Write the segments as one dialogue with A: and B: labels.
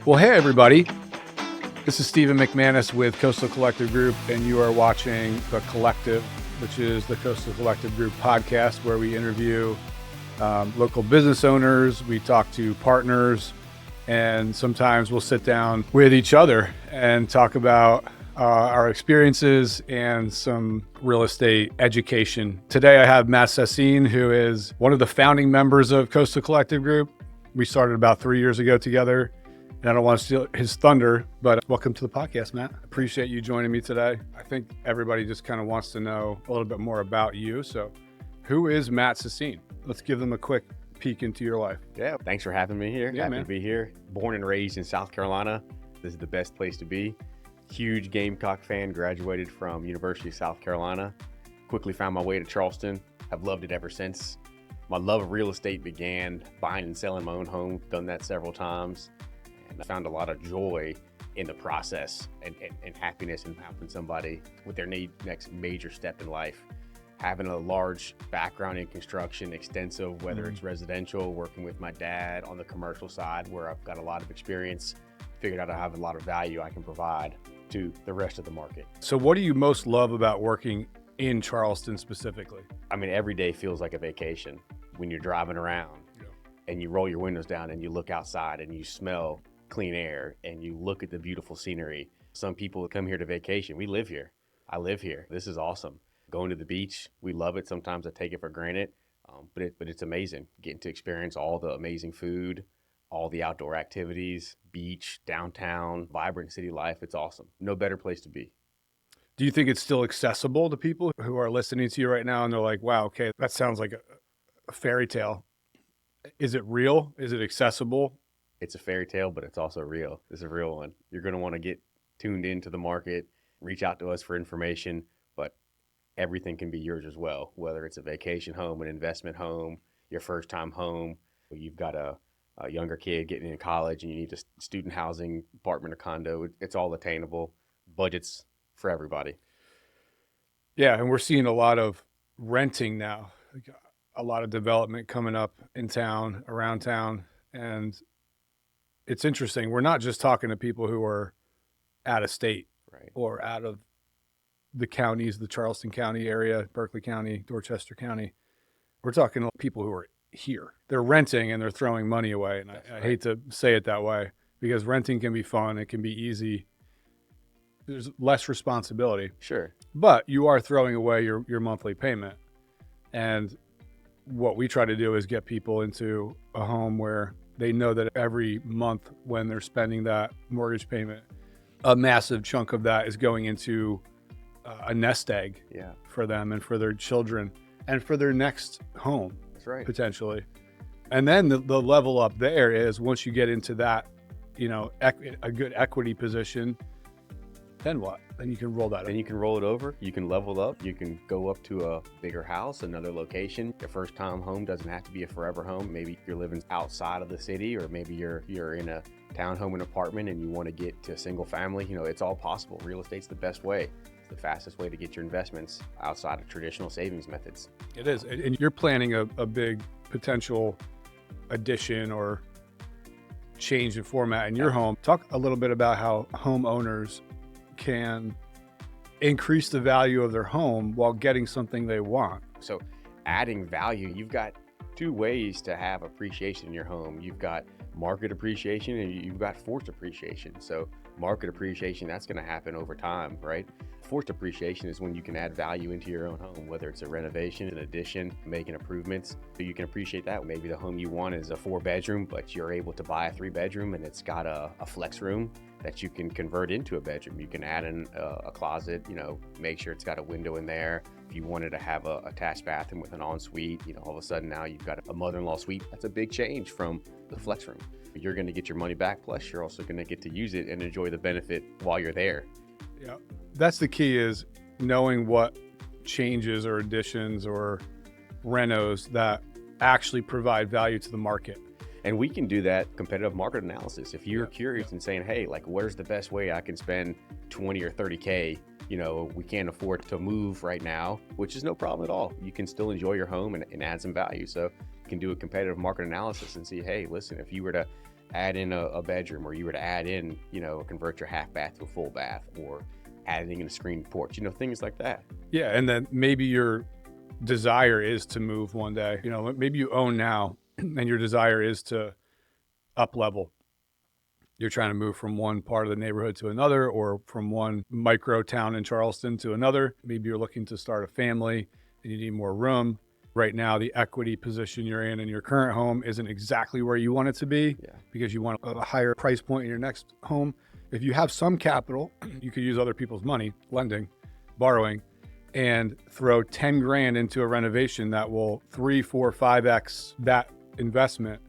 A: Well, hey, everybody. This is Stephen McManis with Coastal Collective Group, and you are watching The Collective, which is the Coastal Collective Group podcast, where we interview local business owners, we talk to partners, and sometimes we'll sit down with each other and talk about our experiences and some real estate education. Today, I have Matt Sassine, who is one of the founding members of Coastal Collective Group. We started about 3 years ago together. And I don't want to steal his thunder, but welcome to the podcast, Matt. Appreciate you joining me today. I think everybody just kind of wants to know a little bit more about you. So who is Matt Sassine? Let's give them a quick peek into your life.
B: Yeah, thanks for having me here.
A: Yeah,
B: Happy
A: man.
B: to be here. Born and raised in South Carolina. This is the best place to be. Huge Gamecock fan, graduated from University of South Carolina. Quickly found my way to Charleston. I've loved it ever since. My love of real estate began buying and selling my own home. Done that several times. And I found a lot of joy in the process and happiness in helping somebody with their next major step in life. Having a large background in construction, extensive, whether it's residential, working with my dad on the commercial side where I've got a lot of experience, figured out I have a lot of value I can provide to the rest of the market.
A: So what do you most love about working in Charleston specifically?
B: I mean, every day feels like a vacation when you're driving around and you roll your windows down and you look outside and you smell clean air and you look at the beautiful scenery. Some people come here to vacation. We live here. I live here. This is awesome. Going to the beach, we love it. Sometimes I take it for granted, but it's amazing getting to experience all the amazing food, all the outdoor activities, beach, downtown, vibrant city life. It's awesome. No better place to be.
A: Do you think it's still accessible to people who are listening to you right now and they're like, wow, okay, that sounds like a fairy tale. Is it real? Is it accessible?
B: It's a fairy tale, but it's also real. It's a real one. You're going to want to get tuned into the market, reach out to us for information, but everything can be yours as well, whether it's a vacation home, an investment home, your first time home, you've got a younger kid getting into college and you need a student housing, apartment or condo. It's all attainable. Budgets for everybody.
A: Yeah, and we're seeing a lot of renting now, a lot of development coming up in town, around town, and it's interesting. We're not just talking to people who are out of state or out of the counties, the Charleston County area, Berkeley County, Dorchester County. We're talking to people who are here. They're renting and they're throwing money away. And I hate to say it that way because renting can be fun. It can be easy. There's less responsibility.
B: Sure.
A: But you are throwing away your monthly payment. And what we try to do is get people into a home where they know that every month when they're spending that mortgage payment, a massive chunk of that is going into a nest egg for them and for their children and for their next home.
B: That's right.
A: Potentially. And then the level up there is once you get into that, a good equity position, then what? Then you can roll that.
B: Then you can roll it over. You can level up. You can go up to a bigger house, another location. Your first time home doesn't have to be a forever home. Maybe you're living outside of the city, or maybe you're in a townhome and apartment and you want to get to a single family. It's all possible. Real estate's the best way. It's the fastest way to get your investments outside of traditional savings methods.
A: It is. And you're planning a big potential addition or change in format in your home. Talk a little bit about how homeowners can increase the value of their home while getting something they want.
B: So adding value, you've got two ways to have appreciation in your home. You've got market appreciation and you've got forced appreciation. So market appreciation, that's going to happen over time, right? Forced appreciation is when you can add value into your own home, whether it's a renovation, an addition, making improvements. So you can appreciate that. Maybe the home you want is a 4-bedroom, but you're able to buy a 3-bedroom and it's got a flex room that you can convert into a bedroom. You can add in a closet, make sure it's got a window in there. If you wanted to have a attached bathroom with an ensuite, all of a sudden now you've got a mother-in-law suite. That's a big change from the flex room. You're going to get your money back, plus you're also going to get to use it and enjoy the benefit while you're there.
A: Yeah, that's the key, is knowing what changes or additions or renos that actually provide value to the market.
B: And we can do that competitive market analysis. If you're curious and saying, hey, where's the best way I can spend 20 or 30K? We can't afford to move right now, which is no problem at all. You can still enjoy your home and add some value. So you can do a competitive market analysis and see, hey, listen, if you were to add in a bedroom, or you were to add in, convert your half bath to a full bath, or adding in a screened porch, things like that.
A: Yeah. And then maybe your desire is to move one day, maybe you own now and your desire is to up level. You're trying to move from one part of the neighborhood to another, or from one micro town in Charleston to another. Maybe you're looking to start a family and you need more room. Right now, the equity position you're in your current home isn't exactly where you want it to be, because you want a higher price point in your next home. If you have some capital, you could use other people's money, lending, borrowing, and throw 10 grand into a renovation that will 3, 4, 5x that investment.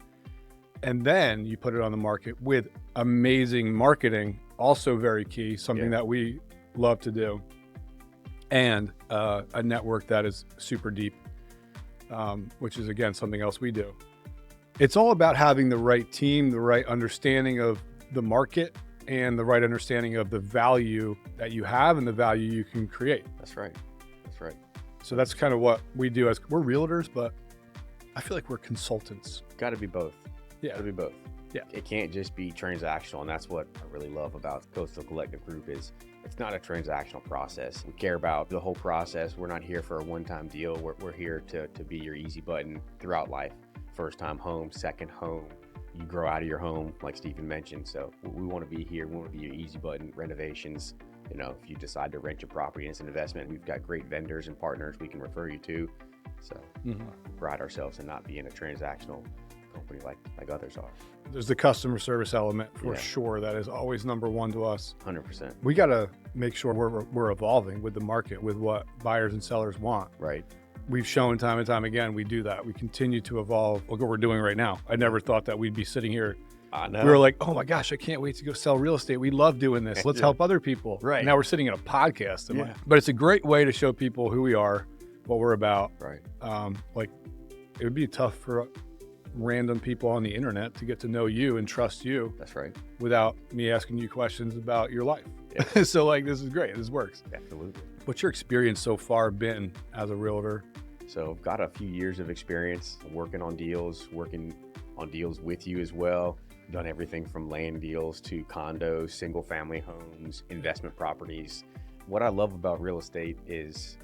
A: And then you put it on the market with amazing marketing, also very key, something that we love to do, and a network that is super deep, which is, again, something else we do. It's all about having the right team, the right understanding of the market, and the right understanding of the value that you have and the value you can create.
B: That's right.
A: So that's kind of what we do. As we're realtors, but I feel like we're consultants.
B: Got to be both.
A: Yeah.
B: Got to be both.
A: Yeah.
B: It can't just be transactional. And that's what I really love about Coastal Collective Group is it's not a transactional process. We care about the whole process. We're not here for a one-time deal. We're here to be your easy button throughout life. First time home, second home. You grow out of your home, like Stephen mentioned. So we want to be here. We want to be your easy button renovations. If you decide to rent your property and it's an investment, we've got great vendors and partners we can refer you to. So we pride ourselves in not being a transactional company like others are.
A: There's the customer service element for sure. That is always number one to us.
B: 100%.
A: We got to make sure we're evolving with the market, with what buyers and sellers want.
B: Right.
A: We've shown time and time again, we do that. We continue to evolve. Look what we're doing right now. I never thought that we'd be sitting here.
B: I know.
A: We were like, oh my gosh, I can't wait to go sell real estate. We love doing this. Let's help other people.
B: Right.
A: Now we're sitting in a podcast. But it's a great way to show people who we are, what we're about.
B: Right.
A: It would be tough for random people on the internet to get to know you and trust you.
B: That's right.
A: Without me asking you questions about your life. Yeah. So this is great. This works.
B: Absolutely.
A: What's your experience so far been as a realtor?
B: So I've got a few years of experience working on deals with you as well. Done everything from land deals to condos, single family homes, investment properties. What I love about real estate is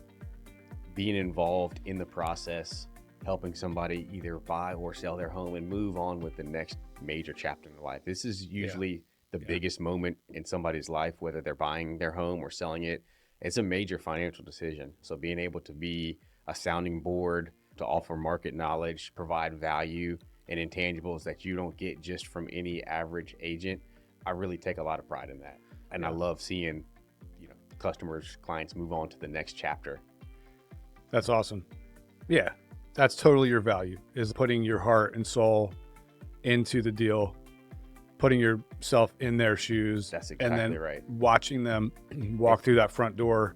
B: being involved in the process, helping somebody either buy or sell their home and move on with the next major chapter in their life. This is usually the biggest moment in somebody's life, whether they're buying their home or selling it. It's a major financial decision. So being able to be a sounding board, to offer market knowledge, provide value and intangibles that you don't get just from any average agent, I really take a lot of pride in that. And I love seeing, customers, clients move on to the next chapter.
A: That's awesome. Yeah, that's totally your value, is putting your heart and soul into the deal, putting yourself in their shoes.
B: That's exactly
A: and then
B: right.
A: Watching them walk through that front door,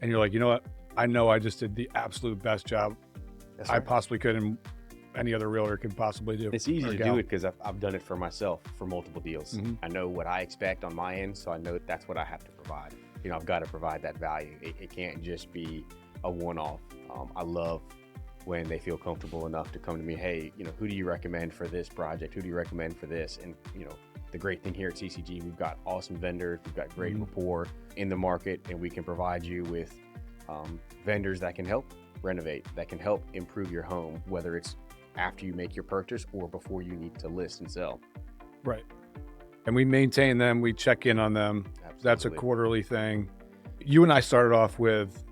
A: and you're like, you know what? I know I just did the absolute best job I possibly could, and any other realtor could possibly do.
B: It's easy to do it because I've done it for myself for multiple deals. I know what I expect on my end, so I know that's what I have to provide. I've got to provide that value. It can't just be a one-off. I love when they feel comfortable enough to come to me, hey, who do you recommend for this project? Who do you recommend for this? And, the great thing here at CCG, we've got awesome vendors. We've got great rapport in the market, and we can provide you with vendors that can help renovate, that can help improve your home, whether it's after you make your purchase or before you need to list and sell.
A: Right. And we maintain them. We check in on them.
B: Absolutely.
A: That's a quarterly thing. You and I started off with,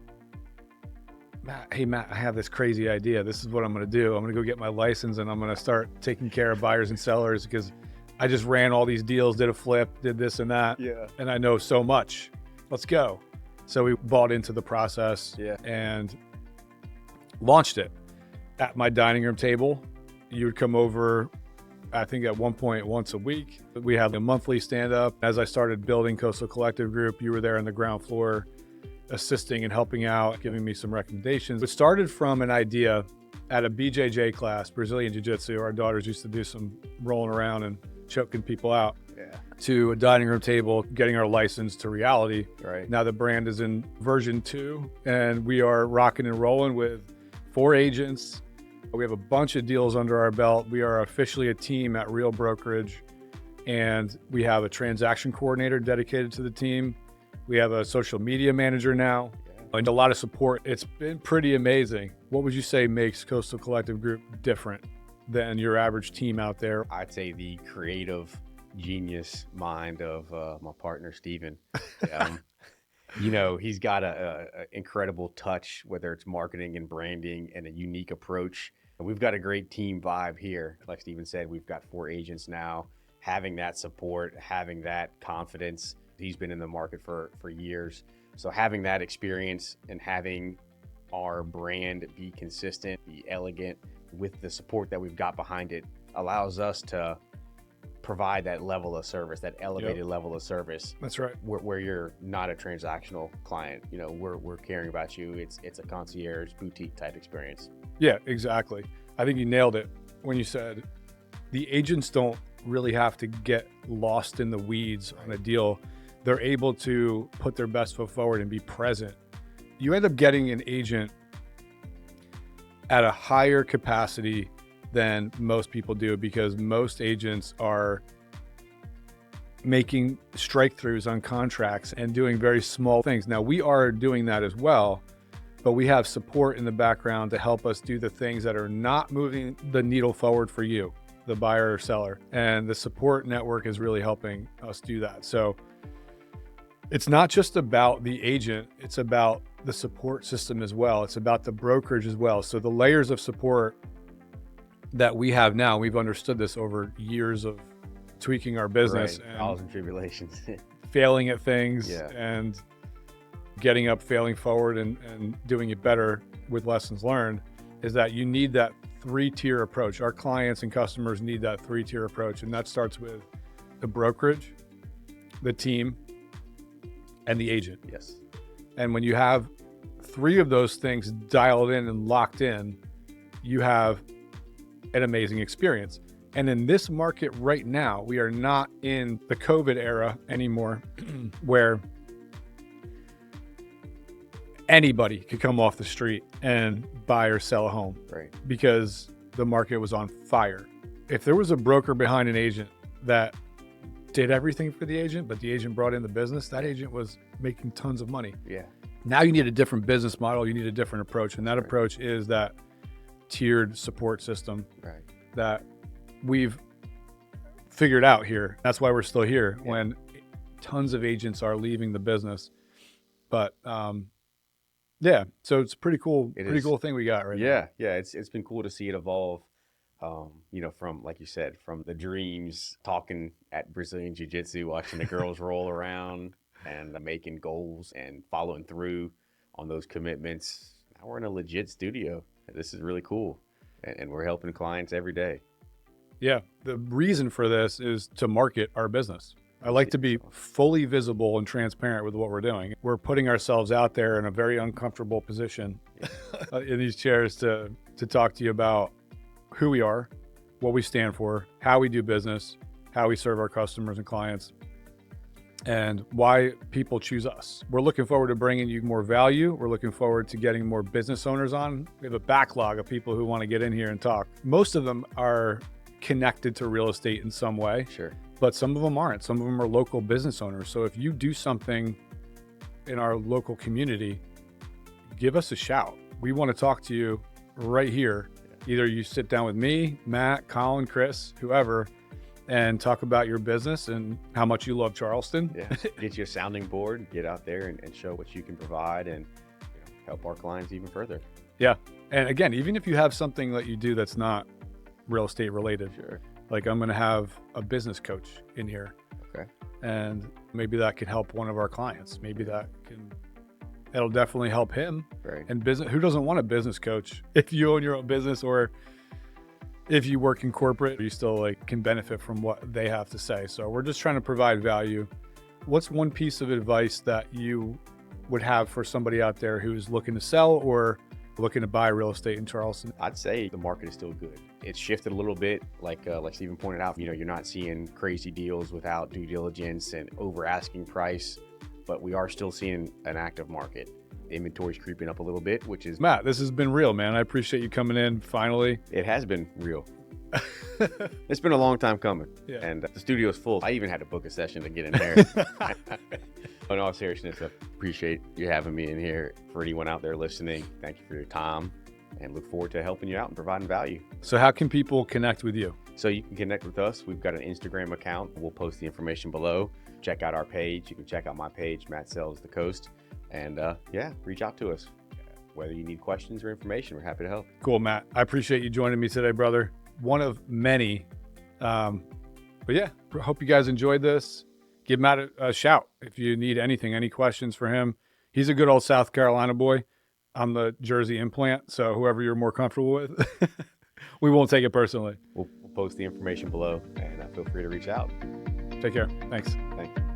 A: Matt, hey, Matt, I have this crazy idea. This is what I'm going to do. I'm going to go get my license and I'm going to start taking care of buyers and sellers because I just ran all these deals, did a flip, did this and that.
B: Yeah.
A: And I know so much. Let's go. So we bought into the process and launched it. At my dining room table, you would come over, I think at one point once a week. We had a monthly stand-up. As I started building Coastal Collective Group, you were there on the ground floor, assisting and helping out, giving me some recommendations. It started from an idea at a BJJ class, Brazilian Jiu-Jitsu. Our daughters used to do some rolling around and choking people out. To a dining room table, getting our license to reality.
B: Right.
A: Now the brand is in version 2, and we are rocking and rolling with 4 agents. We have a bunch of deals under our belt. We are officially a team at Real Brokerage. And we have a transaction coordinator dedicated to the team. We have a social media manager now, and a lot of support. It's been pretty amazing. What would you say makes Coastal Collective Group different than your average team out there?
B: I'd say the creative genius mind of my partner, Stephen. He's got a incredible touch, whether it's marketing and branding, and a unique approach. And we've got a great team vibe here. Like Stephen said, we've got 4 agents now. Having that support, having that confidence. He's been in the market for years. So having that experience and having our brand be consistent, be elegant, with the support that we've got behind it, allows us to provide that level of service, that elevated level of service.
A: That's right.
B: Where you're not a transactional client. We're caring about you. It's a concierge boutique type experience.
A: Yeah, exactly. I think you nailed it when you said the agents don't really have to get lost in the weeds on a deal. They're able to put their best foot forward and be present. You end up getting an agent at a higher capacity than most people do, because most agents are making strike throughs on contracts and doing very small things. Now, we are doing that as well, but we have support in the background to help us do the things that are not moving the needle forward for you, the buyer or seller. And the support network is really helping us do that. So it's not just about the agent, it's about the support system as well. It's about the brokerage as well. So the layers of support that we have now, we've understood this over years of tweaking our business,
B: and trials and tribulations,
A: failing at things and getting up, failing forward, and doing it better with lessons learned, is that you need that 3-tier approach. Our clients and customers need that 3-tier approach. And that starts with the brokerage, the team, and the agent.
B: Yes.
A: And when you have 3 of those things dialed in and locked in, you have an amazing experience. And in this market right now, we are not in the COVID era anymore where anybody could come off the street and buy or sell a home,
B: right?
A: Because the market was on fire. If there was a broker behind an agent that did everything for the agent, but the agent brought in the business, that agent was making tons of money.
B: Yeah.
A: Now you need a different business model. You need a different approach. And that approach is that tiered support system that we've figured out here. That's why we're still here when tons of agents are leaving the business. But so it's pretty cool. Cool thing we got right now.
B: Yeah. It's been cool to see it evolve. From, like you said, from the dreams, talking at Brazilian Jiu-Jitsu, watching the girls roll around and making goals and following through on those commitments. Now we're in a legit studio. This is really cool. And we're helping clients every day.
A: Yeah. The reason for this is to market our business. I like to be fully visible and transparent with what we're doing. We're putting ourselves out there in a very uncomfortable position in these chairs to talk to you about who we are, what we stand for, how we do business, how we serve our customers and clients, and why people choose us. We're looking forward to bringing you more value. We're looking forward to getting more business owners on. We have a backlog of people who want to get in here and talk. Most of them are connected to real estate in some way.
B: Sure.
A: But some of them aren't. Some of them are local business owners. So if you do something in our local community, give us a shout. We want to talk to you right here. Either you sit down with me, Matt, Colin, Chris, whoever, and talk about your business and how much you love Charleston.
B: Yeah. Get you a sounding board, get out there and show what you can provide, and help our clients even further.
A: Yeah. And again, even if you have something that you do that's not real estate related, like I'm going to have a business coach in here.
B: Okay.
A: And maybe that can help one of our clients. Maybe it'll definitely help him.
B: Right.
A: And business, who doesn't want a business coach? If you own your own business or if you work in corporate, you still can benefit from what they have to say. So we're just trying to provide value. What's one piece of advice that you would have for somebody out there who's looking to sell or looking to buy real estate in Charleston?
B: I'd say the market is still good. It's shifted a little bit, like Stephen pointed out. You're not seeing crazy deals without due diligence and over asking price, but we are still seeing an active market. The inventory's creeping up a little bit, which is...
A: Matt, this has been real, man. I appreciate you coming in finally.
B: It has been real. It's been a long time coming.
A: Yeah.
B: And the studio's full. I even had to book a session to get in there. In all seriousness, I appreciate you having me in here. For anyone out there listening, thank you for your time and look forward to helping you out and providing value.
A: So how can people connect with you?
B: So you can connect with us. We've got an Instagram account. We'll post the information below. Check out our page. You can check out my page, Matt Sells the Coast. And reach out to us. Whether you need questions or information, we're happy to help.
A: Cool, Matt. I appreciate you joining me today, brother. One of many. But yeah, hope you guys enjoyed this. Give Matt a shout if you need anything, any questions for him. He's a good old South Carolina boy. I'm the Jersey implant, so whoever you're more comfortable with, we won't take it personally.
B: We'll post the information below, and feel free to reach out.
A: Take care. Thanks.
B: Thank you.